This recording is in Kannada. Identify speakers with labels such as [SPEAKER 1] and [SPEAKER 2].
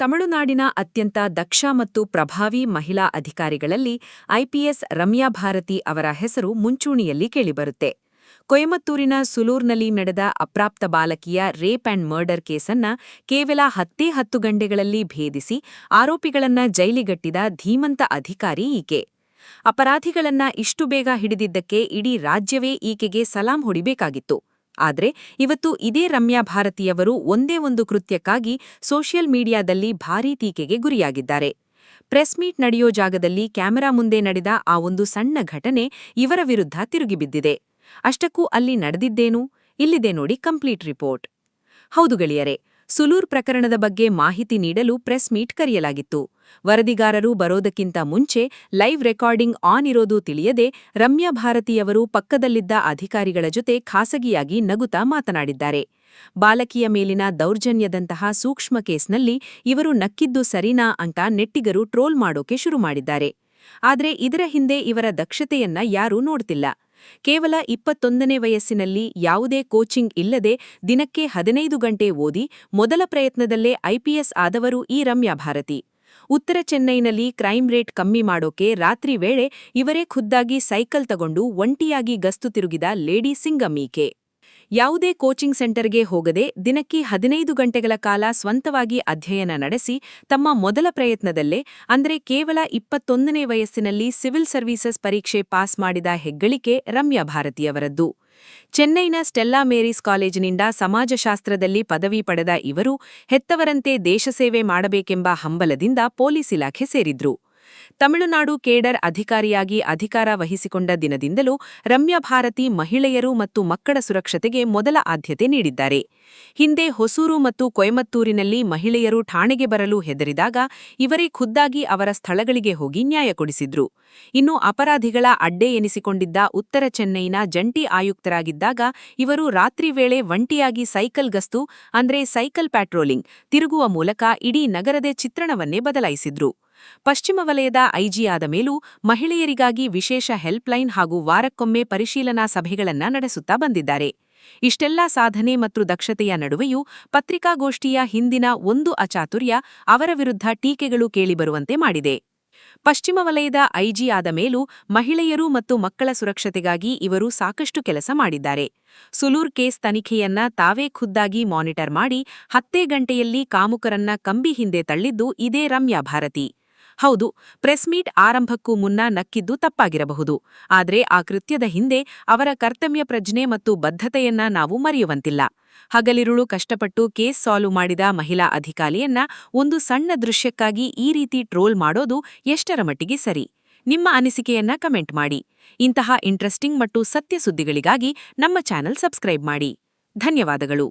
[SPEAKER 1] ತಮಿಳುನಾಡಿನ ಅತ್ಯಂತ ದಕ್ಷ ಮತ್ತು ಪ್ರಭಾವಿ ಮಹಿಳಾ ಅಧಿಕಾರಿಗಳಲ್ಲಿ ಐಪಿಎಸ್ ರಮ್ಯಾ ಭಾರತಿ ಅವರ ಹೆಸರು ಮುಂಚೂಣಿಯಲ್ಲಿ ಕೇಳಿಬರುತ್ತೆ. ಕೊಯಮತ್ತೂರಿನ ಸುಲೂರ್ನಲ್ಲಿ ನಡೆದ ಅಪ್ರಾಪ್ತ ಬಾಲಕಿಯ ರೇಪ್ ಅಂಡ್ ಮರ್ಡರ್ ಕೇಸನ್ನ ಕೇವಲ 10 ಗಂಟೆಗಳಲ್ಲಿ ಭೇದಿಸಿ ಆರೋಪಿಗಳನ್ನ ಜೈಲಿಗಟ್ಟಿದ ಧೀಮಂತ ಅಧಿಕಾರಿ ಈಕೆ. ಅಪರಾಧಿಗಳನ್ನ ಇಷ್ಟು ಬೇಗ ಹಿಡಿದಿದ್ದಕ್ಕೆ ಇಡೀ ರಾಜ್ಯವೇ ಈಕೆಗೆ ಸಲಾಂ ಹೊಡಿಬೇಕಾಗಿತ್ತು. ಆದ್ರೆ ಇವತ್ತು ಇದೇ ರಮ್ಯಾ ಭಾರತಿಯವರು ಒಂದೇ ಒಂದು ಕೃತ್ಯಕ್ಕಾಗಿ ಸೋಷಿಯಲ್ ಮೀಡಿಯಾದಲ್ಲಿ ಭಾರೀ ಟೀಕೆಗೆ ಗುರಿಯಾಗಿದ್ದಾರೆ. ಪ್ರೆಸ್ ಮೀಟ್ ನಡೆಯೋ ಜಾಗದಲ್ಲಿ ಕ್ಯಾಮೆರಾ ಮುಂದೆ ನಡೆದ ಆ ಒಂದು ಸಣ್ಣ ಘಟನೆ ಇವರ ವಿರುದ್ಧ ತಿರುಗಿಬಿದ್ದಿದೆ. ಅಷ್ಟಕ್ಕೂ ಅಲ್ಲಿ ನಡೆದಿದ್ದೇನು? ಇಲ್ಲಿದೆ ನೋಡಿ ಕಂಪ್ಲೀಟ್ ರಿಪೋರ್ಟ್. ಹೌದು ಗೆಳೆಯರೆ, ಸುಲೂರ್ ಪ್ರಕರಣದ ಬಗ್ಗೆ ಮಾಹಿತಿ ನೀಡಲು ಪ್ರೆಸ್ ಮೀಟ್ ಕರೆಯಲಾಗಿತ್ತು. ವರದಿಗಾರರು ಬರೋದಕ್ಕಿಂತ ಮುಂಚೆ ಲೈವ್ ರೆಕಾರ್ಡಿಂಗ್ ಆನ್ ಇರೋದು ತಿಳಿಯದೆ ರಮ್ಯಾ ಭಾರತಿಯವರು ಪಕ್ಕದಲ್ಲಿದ್ದ ಅಧಿಕಾರಿಗಳ ಜೊತೆ ಖಾಸಗಿಯಾಗಿ ನಗುತ್ತಾ ಮಾತನಾಡಿದ್ದಾರೆ. ಬಾಲಕಿಯ ಮೇಲಿನ ದೌರ್ಜನ್ಯದಂತಹ ಸೂಕ್ಷ್ಮ ಕೇಸ್ನಲ್ಲಿ ಇವರು ನಕ್ಕಿದ್ದು ಸರಿನಾ ಅಂತ ನೆಟ್ಟಿಗರು ಟ್ರೋಲ್ ಮಾಡೋಕೆ ಶುರು ಮಾಡಿದ್ದಾರೆ. ಆದ್ರೆ ಇದರ ಹಿಂದೆ ಇವರ ದಕ್ಷತೆಯನ್ನ ಯಾರೂ ನೋಡ್ತಿಲ್ಲ. ಕೇವಲ 21ನೇ ವಯಸ್ಸಿನಲ್ಲಿ ಯಾವುದೇ ಕೋಚಿಂಗ್ ಇಲ್ಲದೆ ದಿನಕ್ಕೆ 15 ಗಂಟೆ ಓದಿ ಮೊದಲ ಪ್ರಯತ್ನದಲ್ಲೇ ಐಪಿಎಸ್ ಆದವರು ಈ ರಮ್ಯಾ ಭಾರತಿ. ಉತ್ತರ ಚೆನ್ನೈನಲ್ಲಿ ಕ್ರೈಮ್ ರೇಟ್ ಕಮ್ಮಿ ಮಾಡೋಕೆ ರಾತ್ರಿ ವೇಳೆ ಇವರೇ ಖುದ್ದಾಗಿ ಸೈಕಲ್ ತಗೊಂಡು ಒಂಟಿಯಾಗಿ ಗಸ್ತು ತಿರುಗಿದ ಲೇಡಿ ಸಿಂಗಂ ಈಕೆ. ಯಾವುದೇ ಕೋಚಿಂಗ್ ಸೆಂಟರ್ಗೆ ಹೋಗದೆ ದಿನಕ್ಕೆ 15 ಗಂಟೆಗಳ ಕಾಲ ಸ್ವಂತವಾಗಿ ಅಧ್ಯಯನ ನಡೆಸಿ ತಮ್ಮ ಮೊದಲ ಪ್ರಯತ್ನದಲ್ಲೇ ಅಂದ್ರೆ ಕೇವಲ 21ನೇ ವಯಸ್ಸಿನಲ್ಲಿ ಸಿವಿಲ್ ಸರ್ವೀಸಸ್ ಪರೀಕ್ಷೆ ಪಾಸ್ ಮಾಡಿದ ಹೆಗ್ಗಳಿಕೆ ರಮ್ಯಾ ಭಾರತಿಯವರದ್ದು. ಚೆನ್ನೈನ ಸ್ಟೆಲ್ಲಾ ಮೇರೀಸ್ ಕಾಲೇಜಿನಿಂದ ಸಮಾಜಶಾಸ್ತ್ರದಲ್ಲಿ ಪದವಿ ಪಡೆದ ಇವರು ಹೆತ್ತವರಂತೆ ದೇಶಸೇವೆ ಮಾಡಬೇಕೆಂಬ ಹಂಬಲದಿಂದ ಪೊಲೀಸ್ ಇಲಾಖೆ ಸೇರಿದ್ರು. ತಮಿಳುನಾಡು ಕೇಡರ್ ಅಧಿಕಾರಿಯಾಗಿ ಅಧಿಕಾರ ವಹಿಸಿಕೊಂಡ ದಿನದಿಂದಲೂ ರಮ್ಯಾ ಭಾರತಿ ಮಹಿಳೆಯರು ಮತ್ತು ಮಕ್ಕಳ ಸುರಕ್ಷತೆಗೆ ಮೊದಲ ಆದ್ಯತೆ ನೀಡಿದ್ದಾರೆ. ಹಿಂದೆ ಹೊಸೂರು ಮತ್ತು ಕೊಯಮತ್ತೂರಿನಲ್ಲಿ ಮಹಿಳೆಯರು ಠಾಣೆಗೆ ಬರಲು ಹೆದರಿದಾಗ ಇವರೇ ಖುದ್ದಾಗಿ ಅವರ ಸ್ಥಳಗಳಿಗೆ ಹೋಗಿ ನ್ಯಾಯ ಕೊಡಿಸಿದ್ರು. ಇನ್ನು ಅಪರಾಧಿಗಳ ಅಡ್ಡೆ ಎನಿಸಿಕೊಂಡಿದ್ದ ಉತ್ತರ ಚೆನ್ನೈನ ಜಂಟಿ ಆಯುಕ್ತರಾಗಿದ್ದಾಗ ಇವರು ರಾತ್ರಿ ವೇಳೆ ಒಂಟಿಯಾಗಿ ಸೈಕಲ್ ಗಸ್ತು ಅಂದ್ರೆ ಸೈಕಲ್ ಪ್ಯಾಟ್ರೋಲಿಂಗ್ ತಿರುಗುವ ಮೂಲಕ ಇಡೀ ನಗರದ ಚಿತ್ರಣವನ್ನೇ ಬದಲಾಯಿಸಿದ್ರು. ಪಶ್ಚಿಮ ವಲಯದ ಐಜಿ ಆದ ಮೇಲೂ ಮಹಿಳೆಯರಿಗಾಗಿ ವಿಶೇಷ ಹೆಲ್ಪ್ಲೈನ್ ಹಾಗೂ ವಾರಕ್ಕೊಮ್ಮೆ ಪರಿಶೀಲನಾ ಸಭೆಗಳನ್ನ ನಡೆಸುತ್ತಾ ಬಂದಿದ್ದಾರೆ. ಇಷ್ಟೆಲ್ಲಾ ಸಾಧನೆ ಮತ್ತು ದಕ್ಷತೆಯ ನಡುವೆಯೂ ಪತ್ರಿಕಾಗೋಷ್ಠಿಯ ಹಿಂದಿನ ಒಂದು ಅಚಾತುರ್ಯ ಅವರ ವಿರುದ್ಧ ಟೀಕೆಗಳು ಕೇಳಿಬರುವಂತೆ ಮಾಡಿದೆ. ಪಶ್ಚಿಮ ವಲಯದ ಐಜಿ ಆದ ಮೇಲೂ ಮಹಿಳೆಯರು ಮತ್ತು ಮಕ್ಕಳ ಸುರಕ್ಷತೆಗಾಗಿ ಇವರು ಸಾಕಷ್ಟು ಕೆಲಸ ಮಾಡಿದ್ದಾರೆ. ಸುಲೂರ್ ಕೇಸ್ ತನಿಖೆಯನ್ನ ತಾವೇ ಖುದ್ದಾಗಿ ಮಾನಿಟರ್ ಮಾಡಿ 10 ಗಂಟೆಯಲ್ಲಿ ಕಾಮುಕರನ್ನ ಕಂಬಿ ಹಿಂದೆ ತಳ್ಳಿದ್ದು ಇದೇ ರಮ್ಯಾ ಭಾರತಿ. ಹೌದು, ಪ್ರೆಸ್ ಮೀಟ್ ಆರಂಭಕ್ಕೂ ಮುನ್ನ ನಕ್ಕಿದ್ದು ತಪ್ಪಾಗಿರಬಹುದು. ಆದ್ರೆ ಆ ಕೃತ್ಯದ ಹಿಂದೆ ಅವರ ಕರ್ತವ್ಯ ಪ್ರಜ್ಞೆ ಮತ್ತು ಬದ್ಧತೆಯನ್ನ ನಾವು ಮರೆಯುವಂತಿಲ್ಲ. ಹಗಲಿರುಳು ಕಷ್ಟಪಟ್ಟು ಕೇಸ್ ಸಾಲ್ವ್ ಮಾಡಿದ ಮಹಿಳಾ ಅಧಿಕಾರಿಯನ್ನ ಒಂದು ಸಣ್ಣ ದೃಶ್ಯಕ್ಕಾಗಿ ಈ ರೀತಿ ಟ್ರೋಲ್ ಮಾಡೋದು ಎಷ್ಟರ ಮಟ್ಟಿಗೆ ಸರಿ? ನಿಮ್ಮ ಅನಿಸಿಕೆಯನ್ನ ಕಮೆಂಟ್ ಮಾಡಿ. ಇಂತಹ ಇಂಟ್ರೆಸ್ಟಿಂಗ್ ಮತ್ತು ಸತ್ಯ ಸುದ್ದಿಗಳಿಗಾಗಿ ನಮ್ಮ ಚಾನೆಲ್ ಸಬ್ಸ್ಕ್ರೈಬ್ ಮಾಡಿ. ಧನ್ಯವಾದಗಳು.